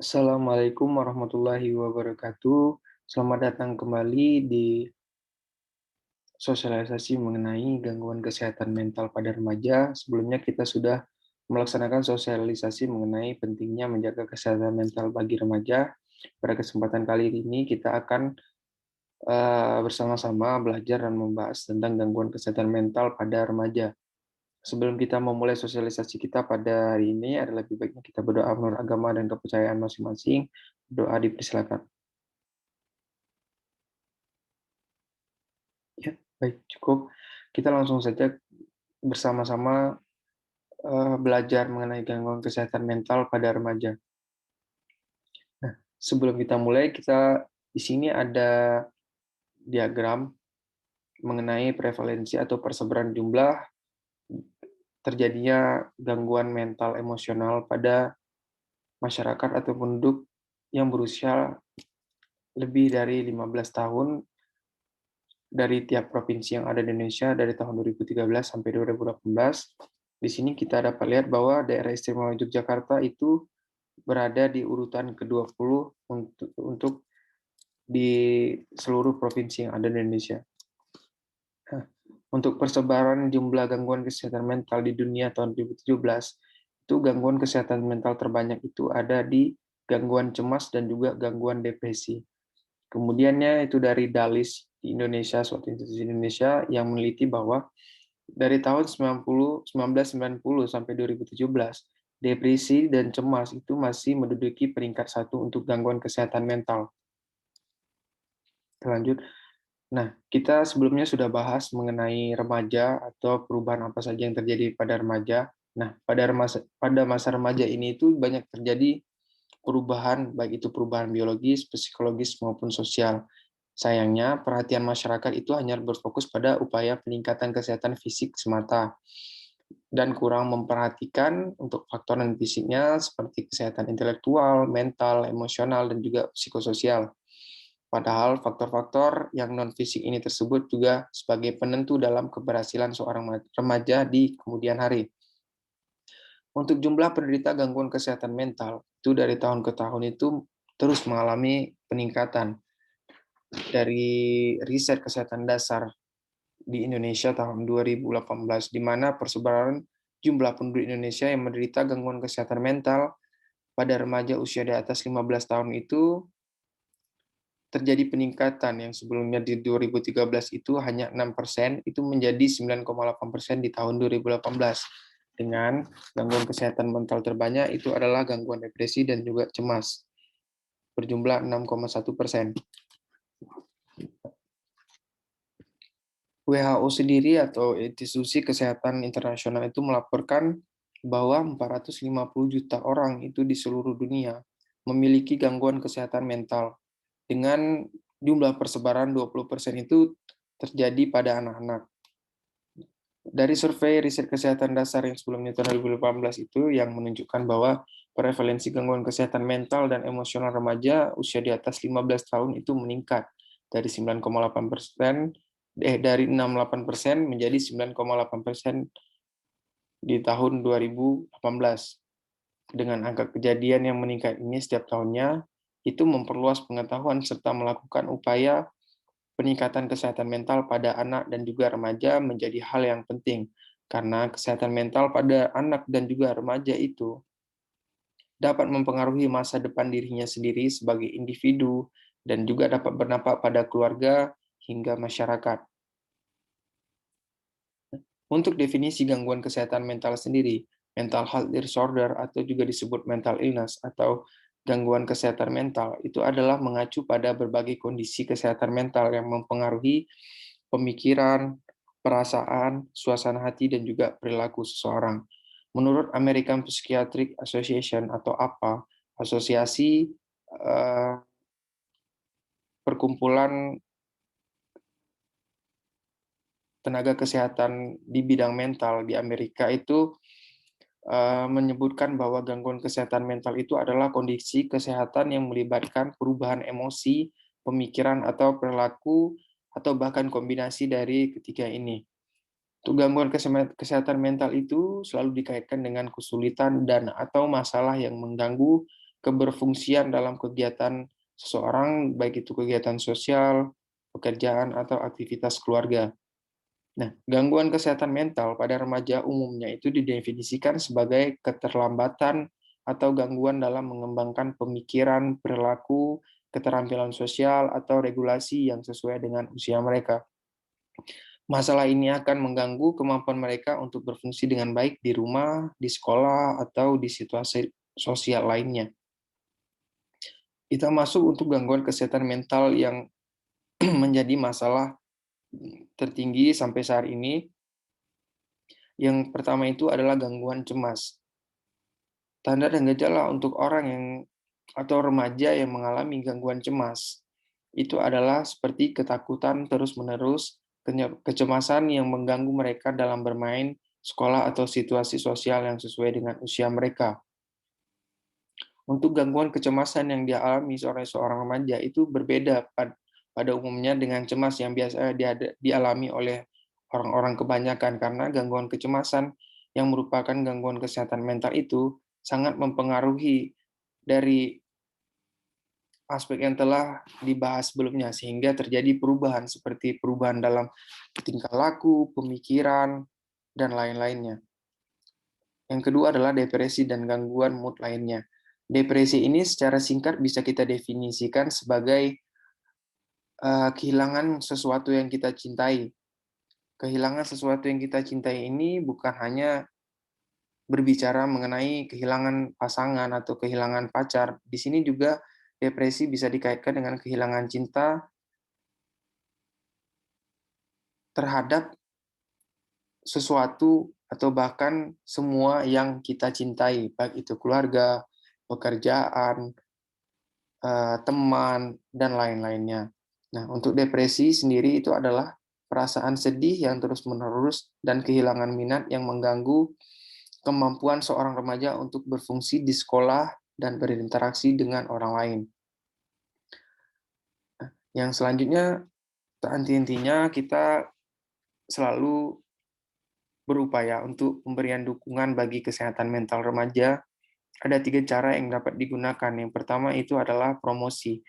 Assalamualaikum warahmatullahi wabarakatuh. Selamat datang kembali di sosialisasi mengenai gangguan kesehatan mental pada remaja. Sebelumnya kita sudah melaksanakan sosialisasi mengenai pentingnya menjaga kesehatan mental bagi remaja. Pada kesempatan kali ini kita akan bersama-sama belajar dan membahas tentang gangguan kesehatan mental pada remaja. Sebelum kita memulai sosialisasi kita pada hari ini, adalah lebih baiknya kita berdoa menurut agama dan kepercayaan masing-masing. Doa dipersilakan. Ya, baik, cukup. Kita langsung saja bersama-sama belajar mengenai gangguan kesehatan mental pada remaja. Nah, sebelum kita mulai, kita di sini ada diagram mengenai prevalensi atau persebaran jumlah terjadinya gangguan mental emosional pada masyarakat atau penduduk yang berusia lebih dari 15 tahun dari tiap provinsi yang ada di Indonesia dari tahun 2013 sampai 2018. Di sini kita dapat lihat bahwa daerah istimewa Yogyakarta itu berada di urutan ke-20 untuk di seluruh provinsi yang ada di Indonesia. Nah, untuk persebaran jumlah gangguan kesehatan mental di dunia tahun 2017, itu gangguan kesehatan mental terbanyak itu ada di gangguan cemas dan juga gangguan depresi. Kemudiannya itu dari DALIS di Indonesia, suatu institusi Indonesia yang meneliti bahwa dari tahun 1990 sampai 2017, depresi dan cemas itu masih menduduki peringkat 1 untuk gangguan kesehatan mental. Lanjut. Nah, kita sebelumnya sudah bahas mengenai remaja atau perubahan apa saja yang terjadi pada remaja. Nah, pada masa remaja ini itu banyak terjadi perubahan, baik itu perubahan biologis, psikologis, maupun sosial. Sayangnya, perhatian masyarakat itu hanya berfokus pada upaya peningkatan kesehatan fisik semata dan kurang memperhatikan untuk faktor non-fisiknya seperti kesehatan intelektual, mental, emosional, dan juga psikososial. Padahal faktor-faktor yang non-fisik ini tersebut juga sebagai penentu dalam keberhasilan seorang remaja di kemudian hari. Untuk jumlah penderita gangguan kesehatan mental, itu dari tahun ke tahun itu terus mengalami peningkatan. Dari riset kesehatan dasar di Indonesia tahun 2018, di mana persebaran jumlah penduduk Indonesia yang menderita gangguan kesehatan mental pada remaja usia di atas 15 tahun itu terjadi peningkatan yang sebelumnya di 2013 itu hanya 6%, itu menjadi 9,8% di tahun 2018. Dengan gangguan kesehatan mental terbanyak itu adalah gangguan depresi dan juga cemas, berjumlah 6,1%. WHO sendiri atau Institusi Kesehatan Internasional itu melaporkan bahwa 450 juta orang itu di seluruh dunia memiliki gangguan kesehatan mental, dengan jumlah persebaran 20% itu terjadi pada anak-anak. Dari survei riset kesehatan dasar yang sebelumnya tahun 2018 itu yang menunjukkan bahwa prevalensi gangguan kesehatan mental dan emosional remaja usia di atas 15 tahun itu meningkat dari 9,8% dari 68% menjadi 9,8% di tahun 2018. Dengan angka kejadian yang meningkat ini setiap tahunnya, itu memperluas pengetahuan serta melakukan upaya peningkatan kesehatan mental pada anak dan juga remaja menjadi hal yang penting, karena kesehatan mental pada anak dan juga remaja itu dapat mempengaruhi masa depan dirinya sendiri sebagai individu dan juga dapat berdampak pada keluarga hingga masyarakat. Untuk definisi gangguan kesehatan mental sendiri, mental health disorder atau juga disebut mental illness atau gangguan kesehatan mental itu adalah mengacu pada berbagai kondisi kesehatan mental yang mempengaruhi pemikiran, perasaan, suasana hati, dan juga perilaku seseorang. Menurut American Psychiatric Association atau APA, asosiasi perkumpulan tenaga kesehatan di bidang mental di Amerika itu menyebutkan bahwa gangguan kesehatan mental itu adalah kondisi kesehatan yang melibatkan perubahan emosi, pemikiran, atau perilaku, atau bahkan kombinasi dari ketiga ini. Untuk gangguan kesehatan mental itu selalu dikaitkan dengan kesulitan dan atau masalah yang mengganggu keberfungsian dalam kegiatan seseorang, baik itu kegiatan sosial, pekerjaan, atau aktivitas keluarga. Nah, gangguan kesehatan mental pada remaja umumnya itu didefinisikan sebagai keterlambatan atau gangguan dalam mengembangkan pemikiran, perilaku, keterampilan sosial, atau regulasi yang sesuai dengan usia mereka. Masalah ini akan mengganggu kemampuan mereka untuk berfungsi dengan baik di rumah, di sekolah, atau di situasi sosial lainnya. Kita masuk untuk gangguan kesehatan mental yang menjadi masalah tertinggi sampai saat ini. Yang pertama itu adalah gangguan cemas. Tanda dan gejala untuk orang yang atau remaja yang mengalami gangguan cemas itu adalah seperti ketakutan terus-menerus, kecemasan yang mengganggu mereka dalam bermain, sekolah, atau situasi sosial yang sesuai dengan usia mereka. Untuk gangguan kecemasan yang dialami oleh seorang remaja itu berbeda pada umumnya dengan cemas yang biasa dialami oleh orang-orang kebanyakan, karena gangguan kecemasan yang merupakan gangguan kesehatan mental itu sangat mempengaruhi dari aspek yang telah dibahas sebelumnya, sehingga terjadi perubahan seperti perubahan dalam tingkah laku, pemikiran, dan lain-lainnya. Yang kedua adalah depresi dan gangguan mood lainnya. Depresi ini secara singkat bisa kita definisikan sebagai kehilangan sesuatu yang kita cintai. Kehilangan sesuatu yang kita cintai ini bukan hanya berbicara mengenai kehilangan pasangan atau kehilangan pacar. Di sini juga depresi bisa dikaitkan dengan kehilangan cinta terhadap sesuatu atau bahkan semua yang kita cintai, baik itu keluarga, pekerjaan, teman, dan lain-lainnya. Nah, untuk depresi sendiri itu adalah perasaan sedih yang terus-menerus dan kehilangan minat yang mengganggu kemampuan seorang remaja untuk berfungsi di sekolah dan berinteraksi dengan orang lain. Yang selanjutnya, intinya kita selalu berupaya untuk pemberian dukungan bagi kesehatan mental remaja. Ada 3 cara yang dapat digunakan. Yang pertama itu adalah promosi,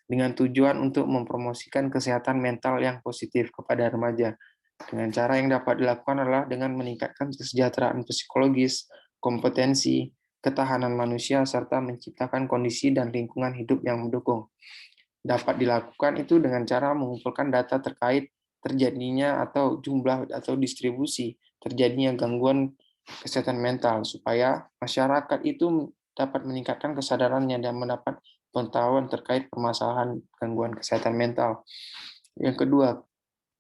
dengan tujuan untuk mempromosikan kesehatan mental yang positif kepada remaja. Dengan cara yang dapat dilakukan adalah dengan meningkatkan kesejahteraan psikologis, kompetensi, ketahanan manusia, serta menciptakan kondisi dan lingkungan hidup yang mendukung. Dapat dilakukan itu dengan cara mengumpulkan data terkait terjadinya atau jumlah atau distribusi terjadinya gangguan kesehatan mental, supaya masyarakat itu dapat meningkatkan kesadarannya dan mendapat pengetahuan terkait permasalahan gangguan kesehatan mental. Yang kedua,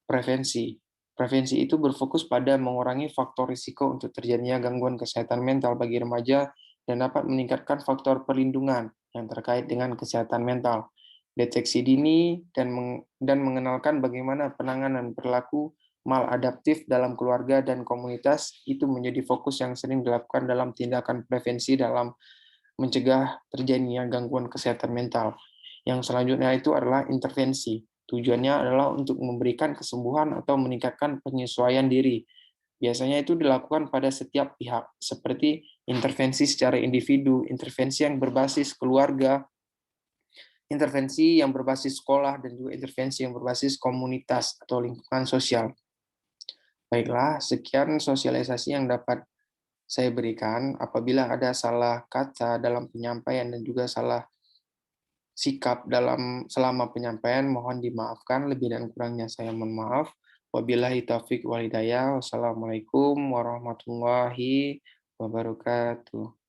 prevensi. Prevensi itu berfokus pada mengurangi faktor risiko untuk terjadinya gangguan kesehatan mental bagi remaja dan dapat meningkatkan faktor perlindungan yang terkait dengan kesehatan mental. Deteksi dini dan mengenalkan bagaimana penanganan perilaku maladaptif dalam keluarga dan komunitas itu menjadi fokus yang sering dilakukan dalam tindakan prevensi dalam mencegah terjadinya gangguan kesehatan mental. Yang selanjutnya itu adalah intervensi. Tujuannya adalah untuk memberikan kesembuhan atau meningkatkan penyesuaian diri. Biasanya itu dilakukan pada setiap pihak, seperti intervensi secara individu, intervensi yang berbasis keluarga, intervensi yang berbasis sekolah, dan juga intervensi yang berbasis komunitas atau lingkungan sosial. Baiklah, sekian sosialisasi yang dapat saya berikan. Apabila ada salah kata dalam penyampaian dan juga salah sikap dalam selama penyampaian, mohon dimaafkan. Lebih dan kurangnya saya mohon maaf. Wabillahi taufik wal hidayah. Wassalamualaikum warahmatullahi wabarakatuh.